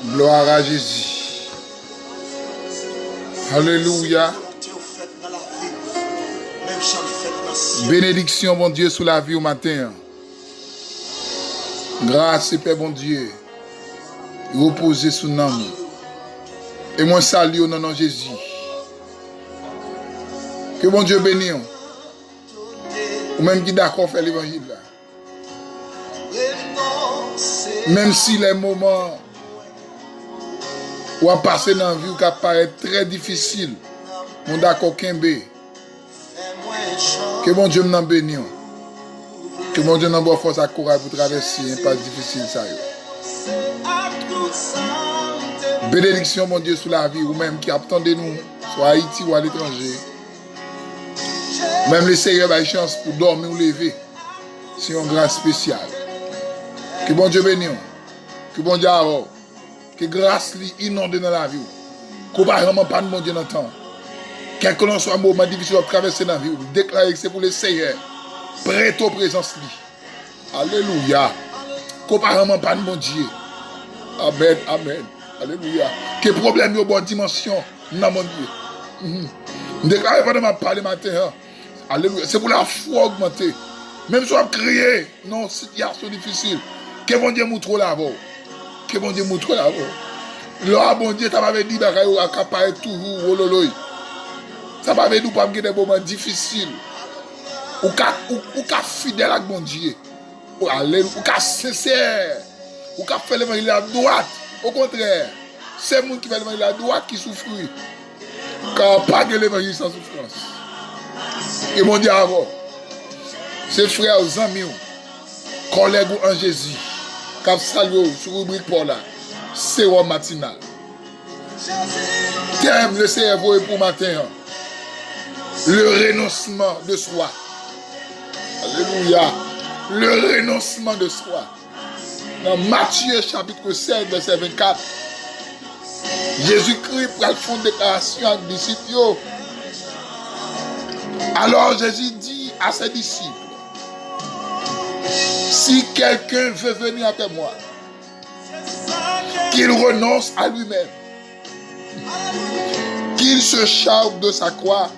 Gloire à Jésus. Alléluia. Bénédiction, bon Dieu, sous la vie au matin. Grâce et paix, bon Dieu. Reposez sous nous. Et moi, salue au nom de Jésus. Que bon Dieu bénisse. Ou même qui d'accord faire l'évangile là. Même si les moments où on passe dans la vie qui paraît très difficile, on d'accord qu'un bé. Que bon Dieu m'en bénisse. Que bon Dieu m'en bonne force à courage pour traverser un pas difficile ça. Bénédiction mon Dieu sur la vie ou même qui attendez nous, soit à Haïti ou à l'étranger. Même les Seigneurs ont une chance pour dormir ou lever. C'est une grâce spéciale. Que bon Dieu bénisse. Que bon Dieu avoir. Que grâce lui inonde dans la vie. Qu'on ne vraiment pas de mon Dieu dans le temps. Quel que soit un moment difficile à traverser dans la vie, déclarer que c'est pour les Seigneurs. Prête aux présences lui. Alléluia. Qu'on ne vraiment pas de mon Dieu. Amen, amen. Alléluia. Que problème est au bonne dimension dans mon Dieu. Déclarer pendant ma parole matin. Alléluia. C'est pour la foi augmenter. Même si on crié, non, situation difficile. Que bon Dieu montre là-bas. Que bon Dieu montre là-bas. Là, bon Dieu, ça m'avait dit, qu'il apparaît toujours. Ça m'avait dit, pas des moments difficiles. Ou qu'à fidèle avec bon Dieu. Alléluia. Ou qu'à sincère. Ou qu'à faire l'évangile à droite. Au contraire, c'est le monde qui fait l'évangile à droite qui souffre. Car pas de l'évangile sans souffrance. Et mon Dieu avant. Ses frères, amis, collègues en Jésus, qui ont salué sur la rubrique pour là, c'est au matinal. Thème le cerveau pour matin. Le renoncement de soi. Alléluia. Le renoncement de soi. Dans Matthieu chapitre 16, verset 24, Jésus-Christ prend le fond de déclaration aux disciples. Alors Jésus dit à ses disciples, si quelqu'un veut venir après moi, qu'il renonce à lui-même, qu'il se charge de sa croix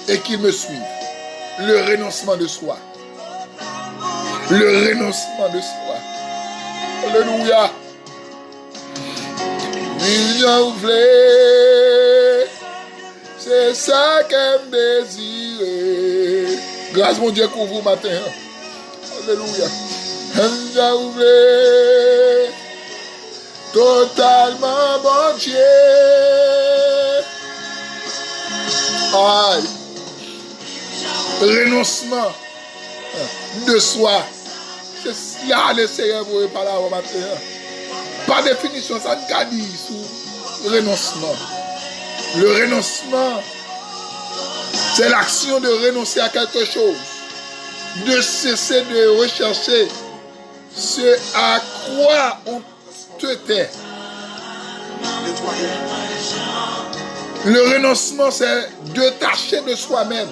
et qu'il me suive. Le renoncement de soi. Le renoncement de soi. Alléluia. Vision voulait, c'est ça qu'elle désire. Grâce mon Dieu pour vous matin. Alléluia. Vision voulait, totalement bon Dieu. Aïe. Renoncement de soi. C'est là le Seigneur vous parle au matin. Par définition, ça ne dit sur renoncement. Le renoncement, c'est l'action de renoncer à quelque chose. De cesser de rechercher ce à quoi on te tait. Le renoncement, c'est de tâcher de soi-même.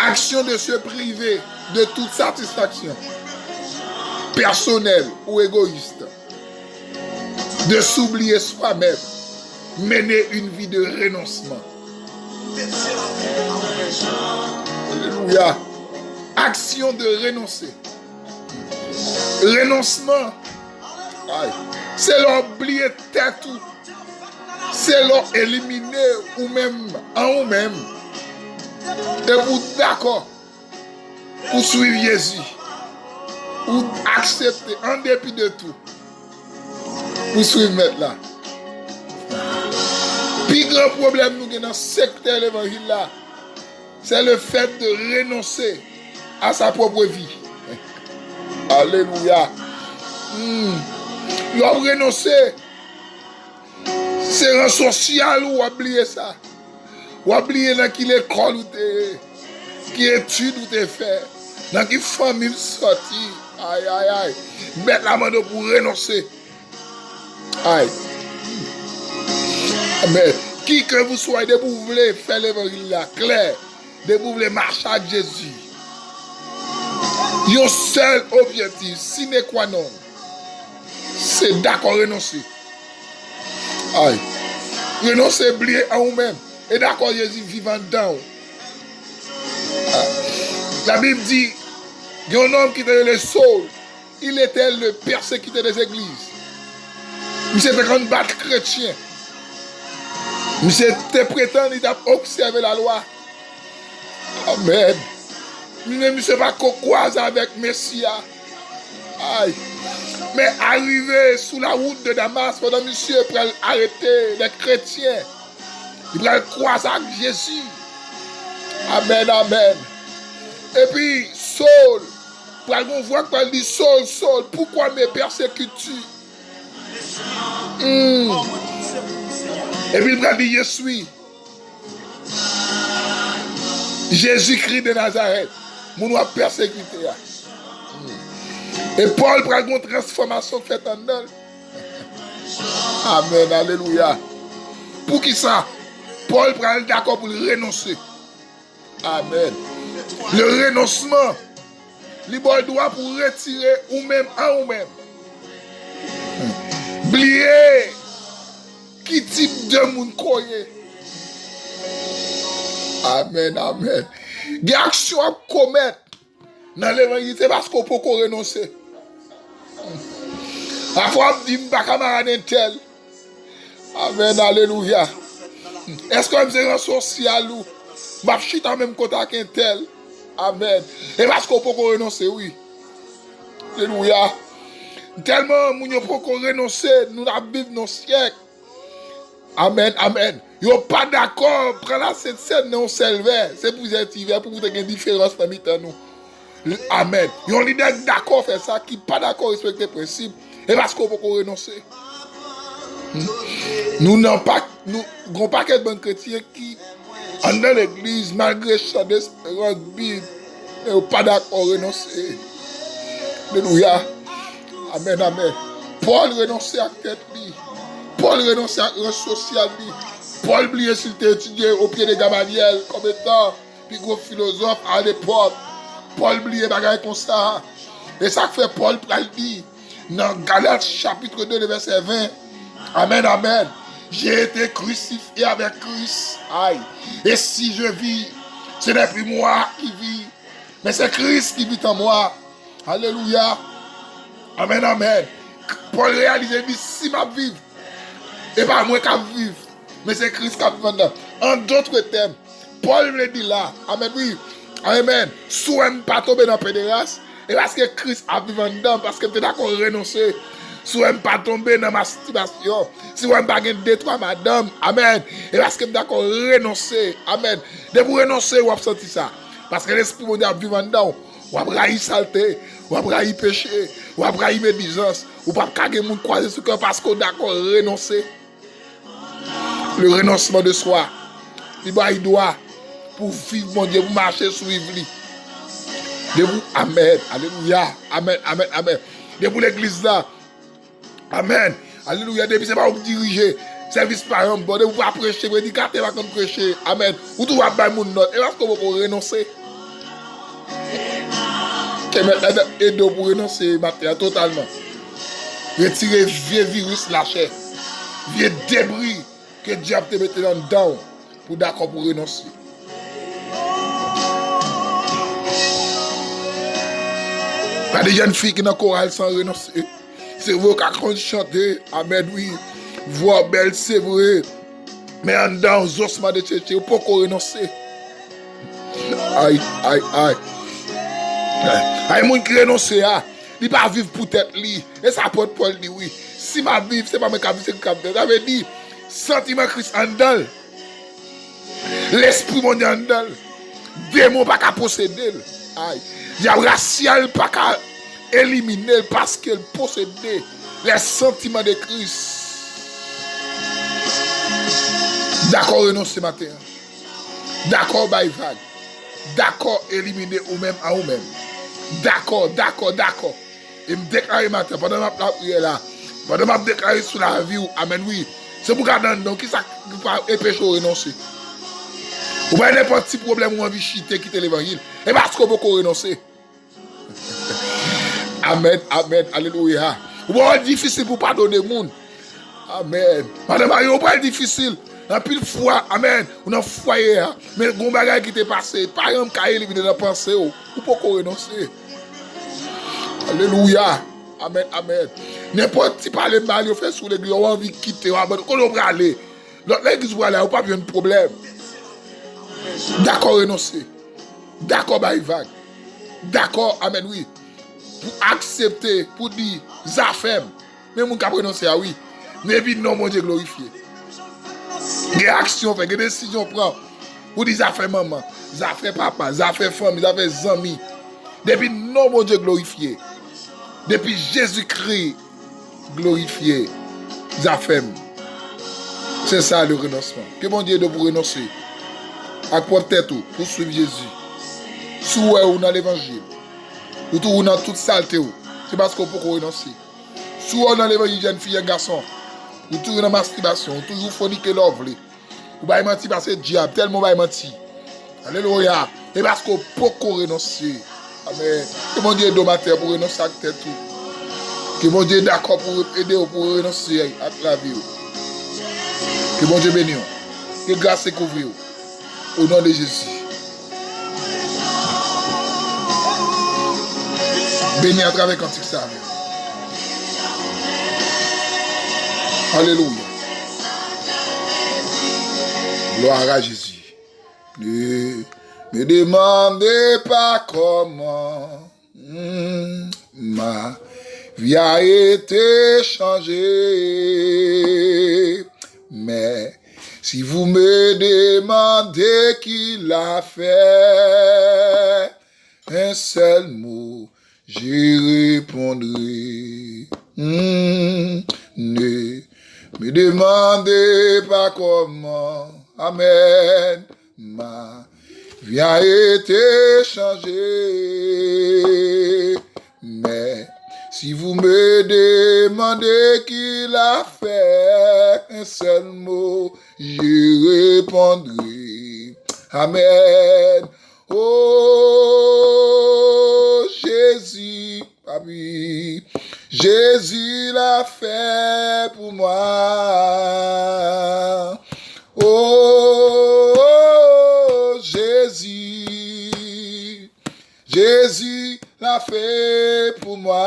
Action de se priver de toute satisfaction personnelle ou égoïste. De s'oublier soi-même. Mener une vie de renoncement. Alléluia. Action de renoncer. Renoncement. C'est l'oublier tout. C'est l'éliminer ou même en vous-même. Et vous d'accord pour suivre Jésus. Ou accepter en dépit de tout. Pour suivre mettre là. Puis grand problème nous dans ce secteur de l'évangile là, c'est le fait de renoncer à sa propre vie. Alléluia. L'homme renoncer, c'est un social ou oublier ça. Ou oublier dans qui l'école ou qui étude ou t'es fait. Dans qui famille sortie. Aïe, aïe, aïe. Mettre la main pour renoncer. Aïe. Mais qui que vous soyez, de vous voulez faire l'évangile là, clair, de vous voulez marcher avec Jésus. Un seul objectif, sine qua non. c'est d'accord renoncer. Aïe. Renoncer, oublier en vous-même. Et d'accord, Jésus vivant dedans. La Bible dit, il y a un homme qui était le Saul. Il était le persécuté des églises. Il s'était un battre chrétien. Il s'était prétendre, il a observé la loi. Amen. Il ne s'est pas croisé avec Messia. Aïe. Mais arrivé sous la route de Damas, pendant monsieur pour arrêter les chrétiens, il a croisé avec Jésus. Amen, amen. Et puis, Saul, pour qu'on voit qu'il dit Saul, Saul, pourquoi me persécutes-tu? Et puis il a dit, je suis Jésus-Christ de Nazareth. Mon a persécuté. Et Paul prend une transformation faite en elle. Amen, alléluia. Pour qui ça? Paul prend d'accord pour le renoncer. Amen. Le renoncement, il doit pour retirer ou même en ou même. Oublier qui type de monde croyez. Amen, amen. Des actions à commettre dans l'évangile, c'est parce qu'on peut renoncer. Parfois, on dit, je ne pas camarade tel. Amen, alléluia. Est-ce que je suis social ou je suis dans le même côté qu'un tel? Amen. Et parce qu'on peut renoncer, oui. Alléluia. Tellement, nous ne pouvons pas renoncer, nous avons vécu nos siècles. Amen, amen. Ils ne sont pas d'accord, prendre cette scène, non, c'est pour vous pour vous une différence parmi nous. Amen. Ils ont l'idée d'accord faire ça, qui pas d'accord respecter les principes, et parce qu'on peut renoncer. Nous n'avons pas de bons chrétiens qui, en dans l'église, malgré chant d'espérance, Bible, ne sont pas d'accord renoncer. Alléluia. Amen, amen. Paul renonçait à tête lui. Paul renonçait à un social lui. Paul oubliait s'il était étudié au pied de Gamaliel comme étant plus gros philosophe à l'époque. Paul oubliait bagaille comme ça. Et ça fait Paul dit dans Galates chapitre 2 verset 20. Amen, amen. J'ai été crucifié avec Christ. Aïe. Et si je vis, ce n'est plus moi qui vis, mais c'est Christ qui vit en moi. Alléluia. Amen, amen. Paul réalisait, dit, si ma vie, et pas moi qui vive, mais c'est Christ qui vit en moi. En d'autres termes, Paul le dit là, amen, oui, amen, soit pas tomber dans la pédérasse, et parce que Christ a vécu en dedans, parce que tu es d'accord à renoncer, soit pas tomber dans ma masturbation, si on pas détruire madame, amen, et parce que tu es d'accord à renoncer, amen, de vous renoncer, vous avez senti ça, parce que l'esprit mondial vit en dedans, vous avez raillé saleté, vous avez raillé péché, vous avez raillé médisance, vous ne pouvez pas moun croiser ce cœur parce qu'on est d'accord à renoncer. Le renoncement de soi, il doit pour vivre mon Dieu, vous marcher sur l'ivli. De vous, amen, alléluia, amen, amen, amen. De vous l'église là, amen, alléluia, depuis c'est pas vous diriger, service par exemple, de vous pas prêcher, prédicateur va comme prêcher, amen. Vous tout va faire mon note, et parce que vous pouvez renoncer. Que maintenant, aidez pour renoncer maintenant totalement. Retirer vieux virus lâché, vieux débris que le diable te mette dedans pour d'accord pour renoncer. Pas des jeunes filles qui dans le choral sans renoncer. C'est vous qui chanter, amen, oui, voix belle, c'est vrai. Mais en dedans, aux ossements de chercher, vous ne pouvez pas renoncer. Aïe, aïe, aïe. Aïe, moun qui renonce, il va vivre pour tête li. Et ça porte Paul dit oui. Si ma vie, c'est pas ma vie, c'est le ça veut dire, sentiment Christ en dedans. L'esprit mondial en dedans. Démon pas qu'à posséder. Aïe. Diable racial pas qu'à éliminer parce qu'il possède les sentiments de Christ. D'accord, renoncer matin. D'accord, by vague. D'accord, éliminer ou même à ou même. D'accord, d'accord, d'accord. Et me déclarer matin, pendant ma prière là, pendant ma déclarer sur la vie, amen, oui. C'est pour garder donc qui ça et péché renoncer. Ou pas n'importe petit problème ou envie chiter, quitter l'évangile. Et parce qu'on peut renoncer. Amen, amen, alléluia. Ou difficile pour pardonner le monde. Amen. Madame Mario, pas difficile. En pile fois, amen. On a foyer, mais le bagage qui t'est passé, par exemple, quand il vient de penser, ou pas renoncer. Alléluia. Amen, amen. N'importe qui parle mal, il fait sous l'église, on a envie de quitter, on va aller. L'église va aller, on n'a pas besoin de problème. D'accord, renoncer. D'accord, bah, vague. D'accord, amen, oui. Pour accepter, pour dire, Zafem. Mais mon cap renoncer, oui. Mais puis non, mon Dieu glorifié. Des actions, des décisions prend. Pour dire, Zafem maman, Zafem papa, Zafem famille, Zafem amis. Depuis non, mon Dieu glorifié. Depuis Jésus-Christ glorifié, Zafem. C'est ça le renoncement. Que mon Dieu de vous renoncer. À quoi tête pour suivre Jésus. Si vous êtes dans l'évangile, ou tout dans toute saleté, c'est parce qu'on peut renoncer. Si vous êtes dans l'évangile, jeune fille et garçon, ou toujours dans la masturbation, ou toujours forniquer l'ovre, ou va mentir parce que le diable, tellement va mentir. Alléluia. Et parce qu'on peut renoncer. Amen. Que mon Dieu est domateur pour renoncer à tête tout. Que mon Dieu est d'accord pour aider pour renoncer à la vie. Que mon Dieu bénisse. Que grâce couvre. Au nom de Jésus. Béni à travers cantique ça. Alléluia. Gloire à Jésus. Ne me demandez pas comment ma vie a été changée. Mais si vous me demandez qui l'a fait, un seul mot, j'y répondrai. Ne me demandez pas comment, amen, ma vie a été changée. Mais si vous me demandez qui l'a fait, un seul mot, j'y répondrai. Amen. Oh, Jésus, papi, Jésus l'a fait pour moi. Oh, Jésus, Jésus l'a fait pour moi.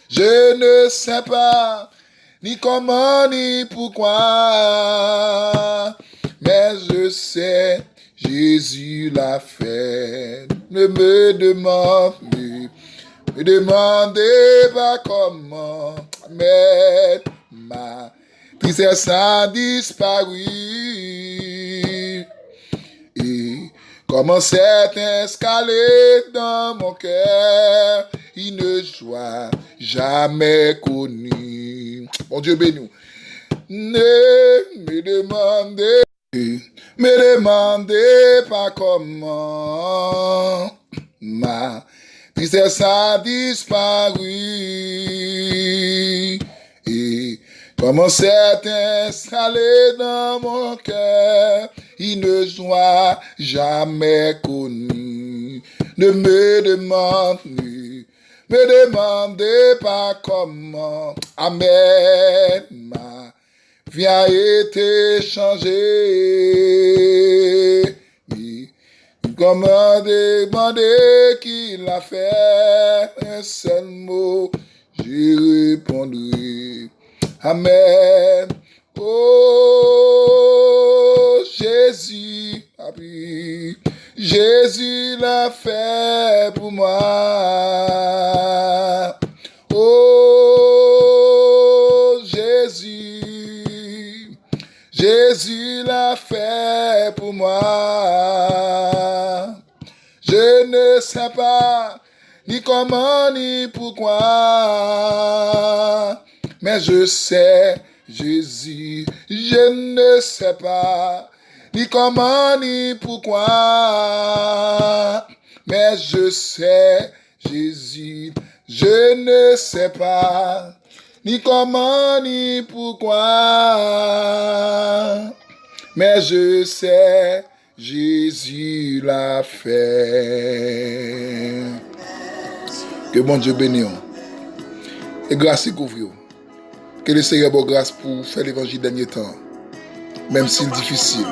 Je ne sais pas ni comment ni pourquoi, mais je sais, Jésus l'a fait. Ne me demandez pas comment, mais ma tristesse a disparu. Et comment c'est escalé dans mon cœur, une joie jamais connue. Mon Dieu béni. Ne me demandez pas comment ma tristesse a disparu. Et comment c'est installé dans mon cœur, une joie jamais connue. Ne me demandez pas comment, amen, ma vie a été changée. Comment demander qui l'a fait, un seul mot, j'y répondrai. Amen. Oh, Jésus, papi, Jésus l'a fait pour moi. Oh, Jésus, Jésus l'a fait pour moi. Je ne sais pas ni comment ni pourquoi, mais je sais, Jésus, je ne sais pas ni comment ni pourquoi, mais je sais, Jésus, je ne sais pas ni comment ni pourquoi, mais je sais, Jésus l'a fait. Que bon Dieu bénisse. Et grâce couvre. Que le Seigneur ait grâce pour faire l'évangile dernier temps. Même s'il est difficile.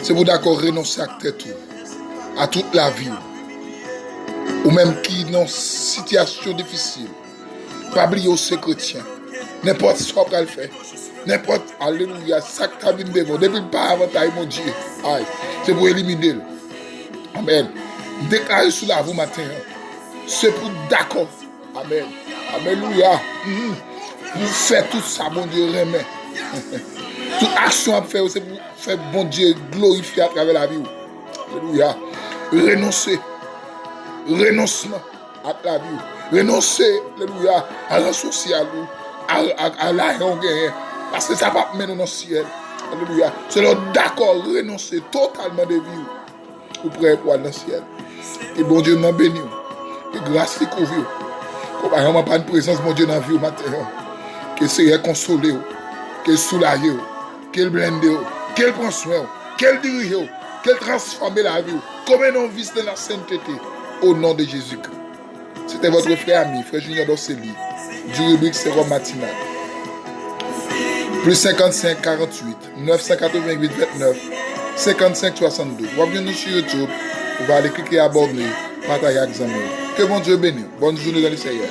C'est pour d'accord renoncer à tête à toute la vie. Ou même qui dans une situation difficile. Pas oublier au chrétien. N'importe ce qu'on peut faire. N'importe, alléluia, ça que tu as vu devant. Depuis le pas avant, mon Dieu. Aïe. C'est pour éliminer. Amen. Déclarer sur la vous matin. C'est pour d'accord. Amen. Alléluia. Pour faire tout ça, mon Dieu, remet. Toute action à faire, c'est pour faire bon Dieu glorifier à travers la vie. Alléluia. Renoncer. Renoncement à la vie. Renoncer, alléluia, à la sociale, à la hongue. Parce que ça va mener dans le ciel. Alléluia. C'est le d'accord, renoncer totalement de vie. Pour prêt pour aller dans le ciel. Et bon Dieu, nous bénit. Que grâce lui couvre. Qu'on va vraiment pas une présence, mon Dieu, dans la vie au matin. Que c'est consolé. Que soulagé. Qu'elle blende. Qu'elle prend soin. Qu'elle dirige. Qu'elle transforme la vie. Comme un vise de la sainteté. Au nom de Jésus-Christ. C'était votre frère ami, frère Junior Dosseli, du rubrique Sérum Matinal. Plus 55 48 988 29 55 62. Vous venez nous sur YouTube, vous allez cliquer abonner, partager avec les amis. Que bon Dieu bénisse. Bonne journée dans le Seigneur.